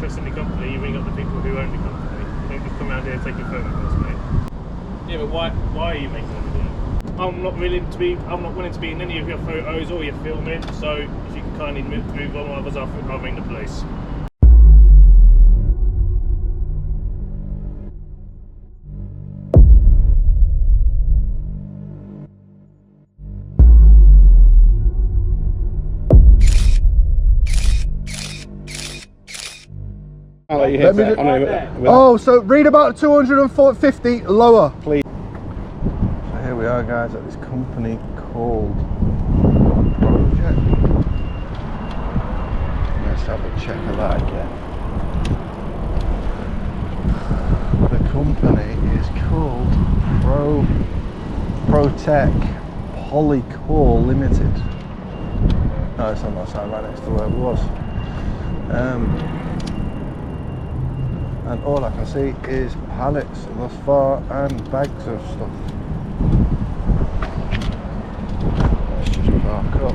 interest in the company, you ring up the people who own the company. You don't just come around here and take your photographs, mate. Yeah, but why are you making a video? I'm not willing to be in any of your photos or your filming, so if you can kindly move on, otherwise I'll ring the police. Oh, so read about 250 lower, please. So here we are, guys, at this company called Project. Let's have a check of that again. The company is called Protec Polycore Limited. No, it's on that side, right next to where it was. And all I can see is pallets thus far and bags of stuff. Let's just park up.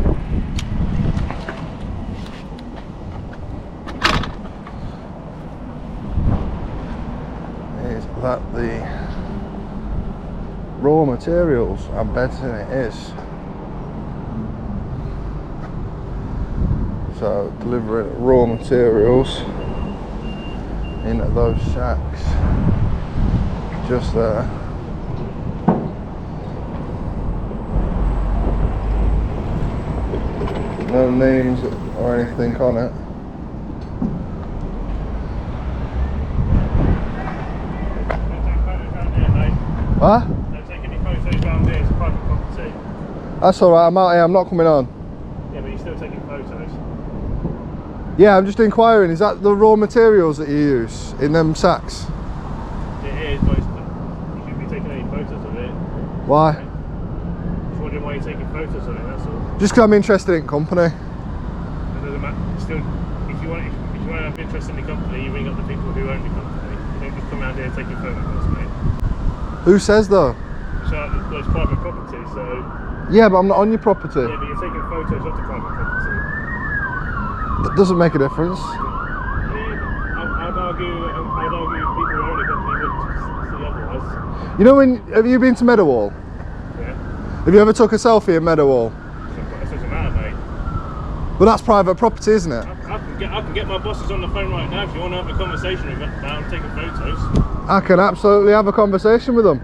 Is that the raw materials? I'm betting it is. So delivering raw materials into those sacks just there. No names or anything on it. What? Don't take any photos around here, it's private property. That's alright, I'm out here, I'm not coming on. Yeah, but you're still taking photos. Yeah, I'm just inquiring, is that the raw materials that you use in them sacks? It is, but you shouldn't be taking any photos of it. Why? Just wondering why you're taking photos of it, that's all. Just because I'm interested in company. It doesn't matter. Still, if you want to have interest in the company, you ring up the people who own the company. You don't just come around here and take your photographs, mate. Who says though? Well, it's private property, so... Yeah, but I'm not on your property. Yeah, but you're taking photos of the private property. That doesn't make a difference. Yeah, I'd argue people who own the company would see otherwise. You know, have you been to Meadowhall? Yeah. Have you ever took a selfie in Meadowhall? That doesn't matter, mate. Well, that's private property, isn't it? I can get my bosses on the phone right now if you want to have a conversation with them about taking photos. I can absolutely have a conversation with them.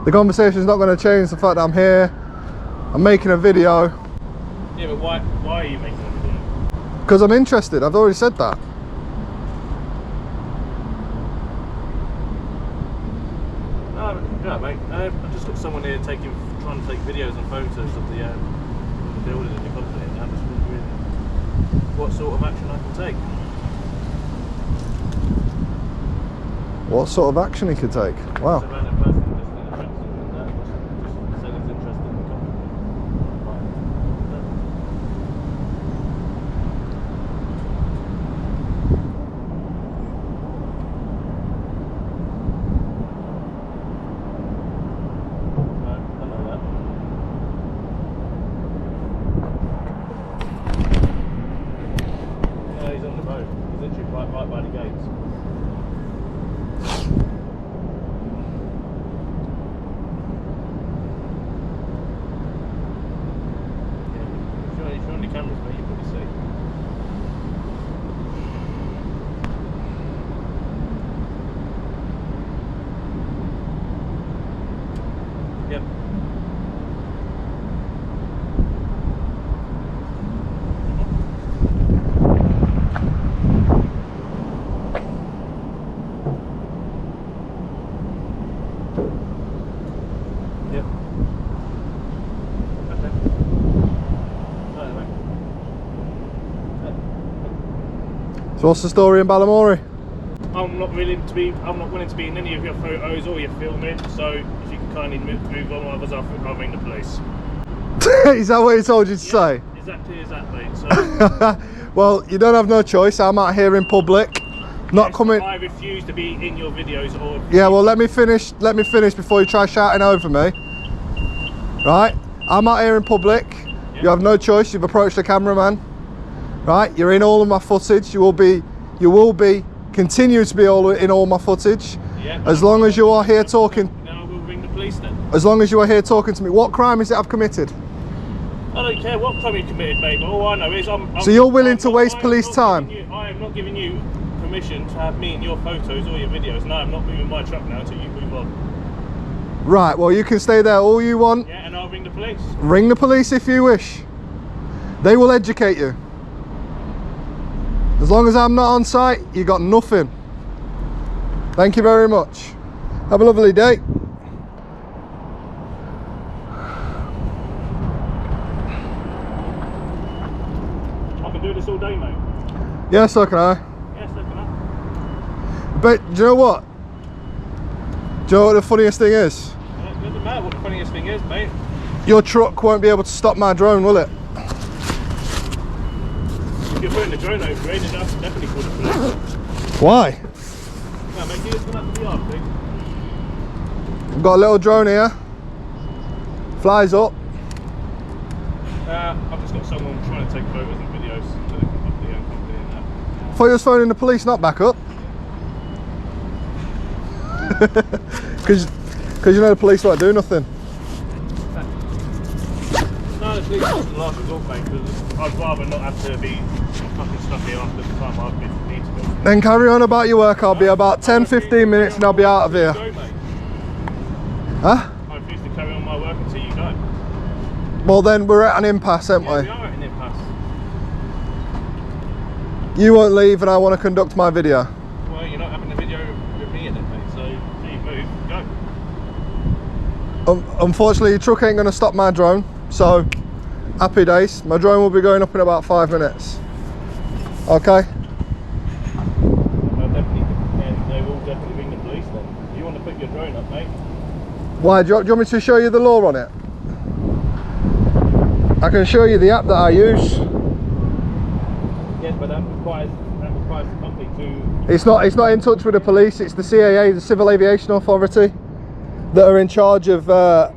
The conversation's not going to change the fact that I'm here, I'm making a video. Yeah, but why are you making a video? Because I'm interested, I've already said that. Yeah, mate. I've just got someone here trying to take videos and photos of the building and the company, and I'm just wondering what sort of action I can take. What sort of action he could take? Wow. Right by the gates. Yeah, if you're on the cameras, mate, you probably see. Yep. So what's the story in Balamory? I'm not willing to be in any of your photos or your filming, so if you can kindly move on, otherwise I'll ring the police. Is that what he told you to say? Exactly as that, mate. So, well, you don't have no choice. I'm out here in public. Not coming. I refuse to be in your videos or. Yeah, well, let me finish before you try shouting over me. Right? I'm out here in public. Yep. You have no choice. You've approached the cameraman. Right? You're in all of my footage. You will be You will be, continue to be in all my footage. Yeah. As long as you are here talking. Then I will ring the police then. As long as you are here talking to me. What crime is it I've committed? I don't care what crime you committed, mate, but all I know is So you're willing to waste police time? I am not giving you permission to have me in your photos or your videos. No, I'm not moving my truck now until you move on. Right, well you can stay there all you want. Yeah, and I'll ring the police. Ring the police if you wish. They will educate you. As long as I'm not on site, you got nothing. Thank you very much. Have a lovely day. I can do this all day, mate. Yes, so can I. Yes, so can I. But do you know what? Do you know what the funniest thing is? It doesn't matter what the funniest thing is, mate. Your truck won't be able to stop my drone, will it? If you're putting the drone over it, then I'll definitely call the police. Why? No, mate, you just come up to the yard, please. I've got a little drone here. Flies up. I've just got someone trying to take photos and videos for the company and that. I thought you was phoning the police, not back up. Because you know the police won't do nothing. No, the police is the last resort, mate, because I'd rather not have to be fucking stuck here after the time I've been need to be. Then carry on about your work. I'll be about 10-15 minutes and I'll be out of here. Go, mate. Huh? I refuse to carry on my work until you go. Well then we're at an impasse, aren't Yeah, we? we are at an impasse. You won't leave and I want to conduct my video. Well, you're not having a video with me in it, mate, so you move, go. Unfortunately your truck ain't going to stop my drone, so happy days. My drone will be going up in about 5 minutes. Okay? Well, they will definitely ring the police then. If you want to put your drone up, mate. Why, do you want me to show you the law on it? I can show you the app that I use. Yes, but that requires the company to... It's not in touch with the police, it's the CAA, the Civil Aviation Authority, that are in charge of the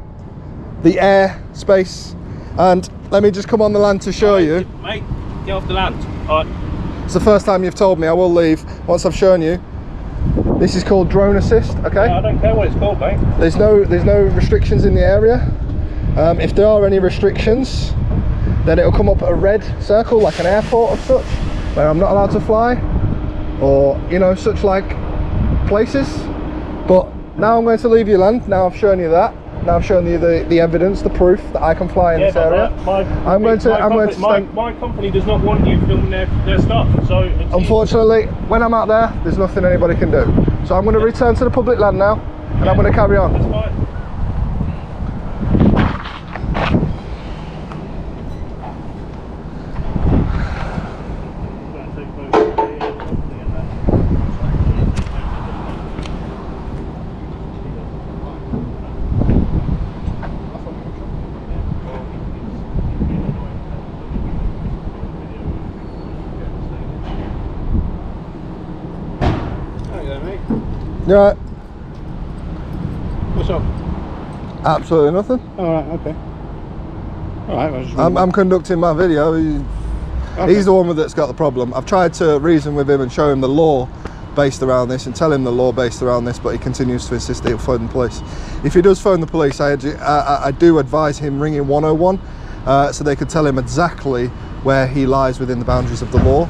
air space. And let me just come on the land to show you. Mate, get off the land. All right. It's the first time you've told me. I will leave once I've shown you. This is called drone assist, okay? Yeah, I don't care what it's called, mate. There's no restrictions in the area. If there are any restrictions, then it'll come up a red circle like an airport of such, where I'm not allowed to fly, or you know, such like places. But now I'm going to leave you land. Now I've shown you that. Now I've shown you the evidence, the proof that I can fly in this area. My company does not want you filming their stuff. So unfortunately, when I'm out there, there's nothing anybody can do. So I'm going to return to the public land now, and I'm going to carry on. That's fine. You alright? What's up? Absolutely nothing. Alright, okay. Alright, I'm conducting my video. He's the one that's got the problem. I've tried to reason with him and show him the law based around this and tell him the law based around this, but he continues to insist that he'll phone the police. If he does phone the police, I do advise him ringing 101 so they could tell him exactly where he lies within the boundaries of the law,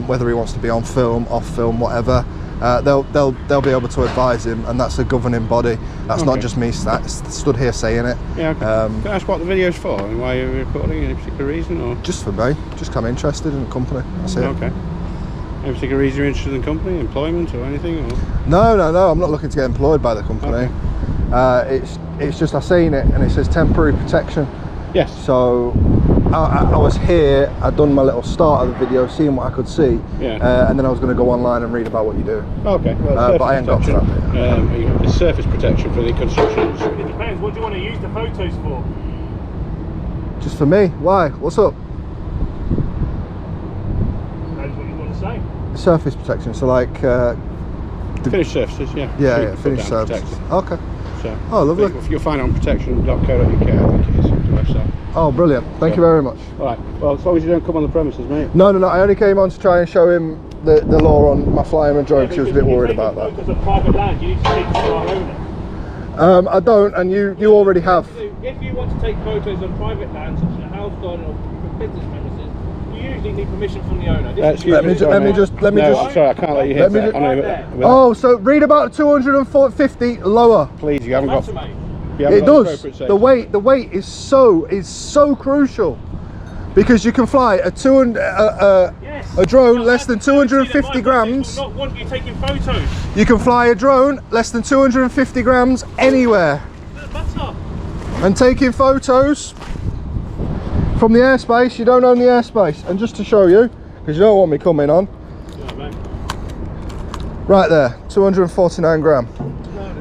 whether he wants to be on film, off film, whatever. They'll be able to advise him, and that's a governing body. That's not just me stood here saying it. Yeah, okay. Can I ask what the video's for and why you're recording? Any particular reason, or just for me? Just I'm interested in the company. That's it. Okay. Any particular reason you're interested in the company, employment or anything? Or? No. I'm not looking to get employed by the company. Okay. It's just I've seen it and it says temporary protection. Yes. So I was here, I'd done my little start of the video, seeing what I could see, and then I was going to go online and read about what you do. Okay. Well, but I ain't got to that. It's surface protection for the construction industry. It depends. What do you want to use the photos for? Just for me? Why? What's up? That's what you want to say. Surface protection, so like... finished surfaces, yeah. Yeah, finished surfaces. Okay. So, oh, lovely. You'll find it on protection.co.uk, I think it is, the website. Oh, brilliant. Thank you very much. Alright, well, as long as you don't come on the premises, mate. No, I only came on to try and show him the law on my flying a drone, she was a bit worried about that. Because of private land, you need to speak to our owner. I don't, and you already have. If you want to take photos on private land, such as a house garden or business premises, you usually need permission from the owner. Let me just. Sorry, I can't let you hit that. Oh, so read about 250 lower. Please, you haven't got. It does. The weight is so crucial, because you can fly a drone less than 250 grams. Not want you taking photos. You can fly a drone less than 250 grams anywhere. And taking photos from the airspace, you don't own the airspace. And just to show you, because you don't want me coming on, right there, 249 gram.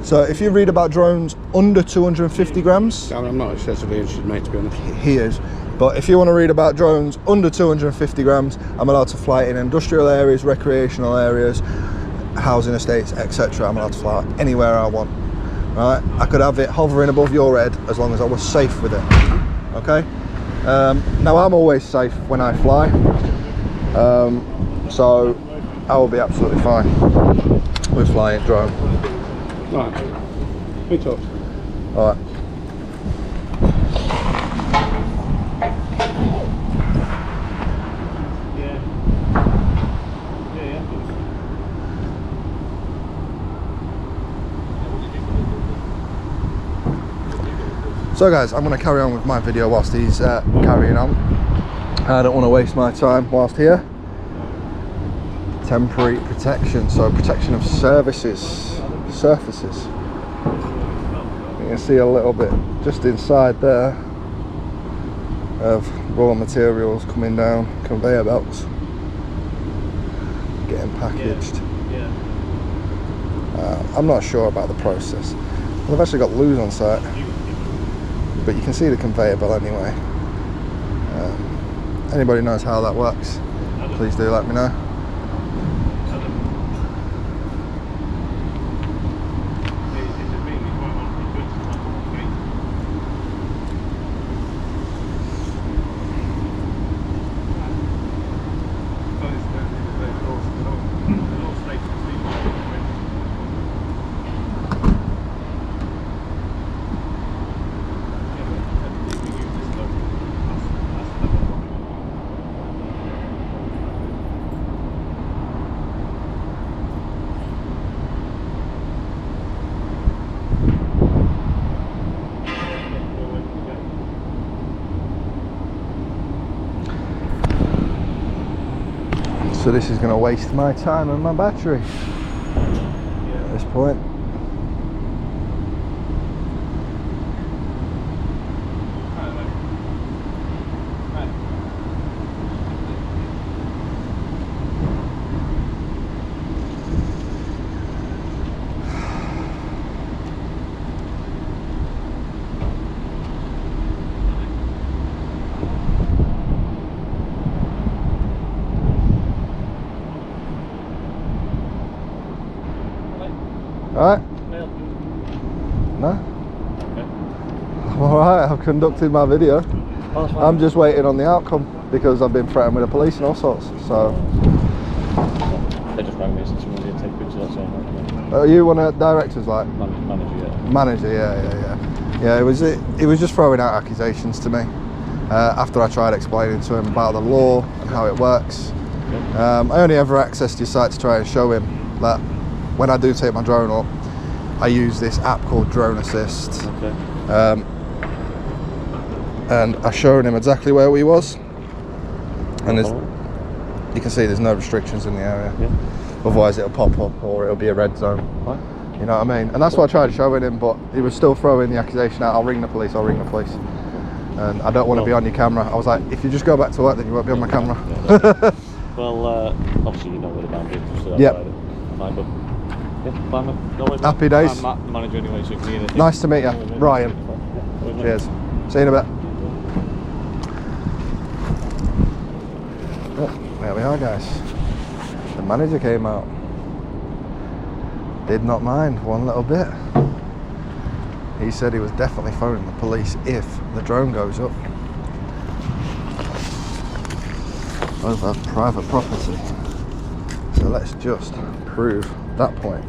So if you read about drones under 250 grams, I'm not excessively interested, mate, to be honest. He is. But if you want to read about drones under 250 grams, I'm allowed to fly in industrial areas, recreational areas, housing estates, etc. I'm allowed to fly anywhere I want. Right? I could have it hovering above your head as long as I was safe with it. Okay? Now I'm always safe when I fly, so I will be absolutely fine with flying drone. Right. We talk. All right. So guys, I'm going to carry on with my video whilst he's carrying on. I don't want to waste my time whilst here. Temporary protection, so protection of surfaces. You can see a little bit just inside there of raw materials coming down conveyor belts, getting packaged. I'm not sure about the process. I've actually got loos on site, but you can see the conveyor belt anyway. Anybody knows how that works, please do let me know. So this is going to waste my time and my battery at this point. Alright? No? Okay. Alright, I've conducted my video. I'm just waiting on the outcome because I've been threatened with the police and all sorts. So they just rang me since you wanted to take pictures, that's all. Are you one of the directors, like? Manager, yeah. Manager, yeah. It was just throwing out accusations to me after I tried explaining to him about the law and how it works. Okay. I only ever accessed your site to try and show him that when I do take my drone up, I use this app called Drone Assist. Okay. And I showed him exactly where we was, and you can see there's no restrictions in the area. Yeah. Otherwise it'll pop up or it'll be a red zone. What? You know what I mean? And that's what I tried showing him, but he was still throwing the accusation out, I'll ring the police. And I don't want to be on your camera. I was like, if you just go back to work, then you won't be on my camera. Yeah. Well, obviously you know where the boundary is, so that's fine, but yeah, fine, no worries. Happy days. I'm Matt, the manager anyway, so if you need anything. Nice to meet you, Ryan. Yeah. Cheers. See you in a bit. Oh, there we are, guys. The manager came out. Did not mind one little bit. He said he was definitely phoning the police if the drone goes up over private property. So So let's just prove that point.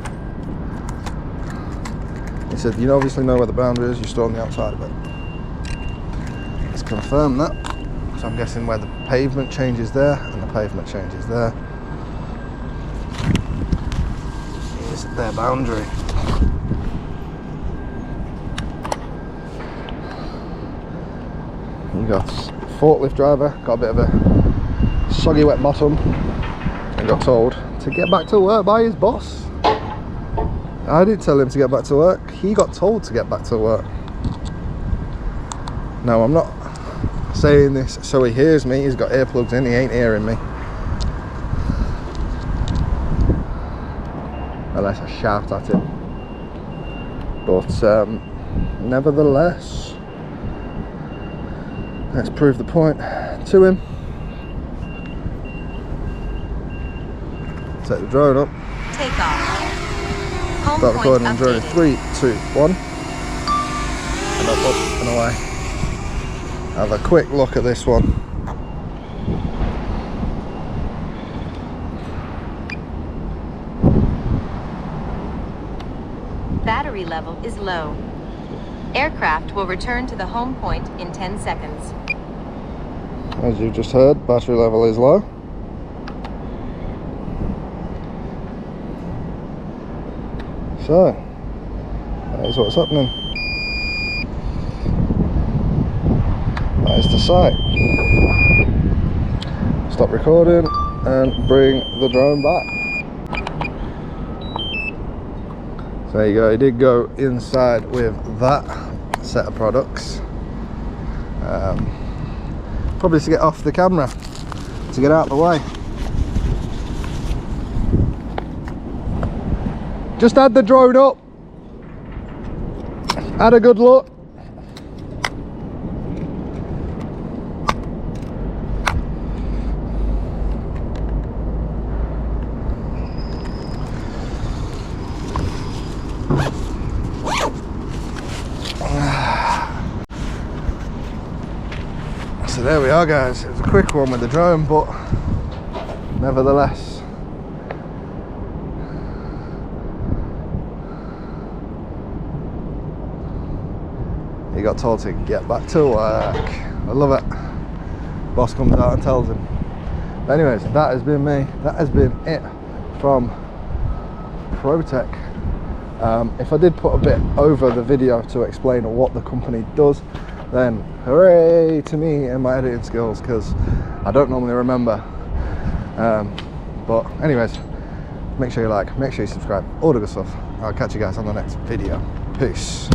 He said, you obviously know where the boundary is, you're still on the outside of it. Let's confirm that. So I'm guessing where the pavement changes there and the pavement changes there is their boundary. You got forklift driver, got a bit of a soggy wet bottom, and got told to get back to work by his boss. I didn't tell him to get back to work, he got told to get back to work. Now I'm not saying this so he hears me, he's got earplugs in, he ain't hearing me. Unless I shout at him. But nevertheless, let's prove the point to him. Take the drone up. Take off. Home Start point recording in drone. updated. 3, 2, 1. And up and away. Have a quick look at this one. Battery level is low. Aircraft will return to the home point in 10 seconds. As you've just heard, battery level is low. So, that is what's happening. That is the site. Stop recording and bring the drone back. So there you go, he did go inside with that set of products. Probably to get off the camera, to get out of the way. Just had the drone up. Had a good look. So there we are, guys. It was a quick one with the drone, but nevertheless, he got told to get back to work. I love it. Boss comes out and tells him. But anyways, that has been me. That has been it from ProTech. If I did put a bit over the video to explain what the company does, then hooray to me and my editing skills, because I don't normally remember. But anyways, make sure you like, make sure you subscribe, all the good stuff. I'll catch you guys on the next video. Peace.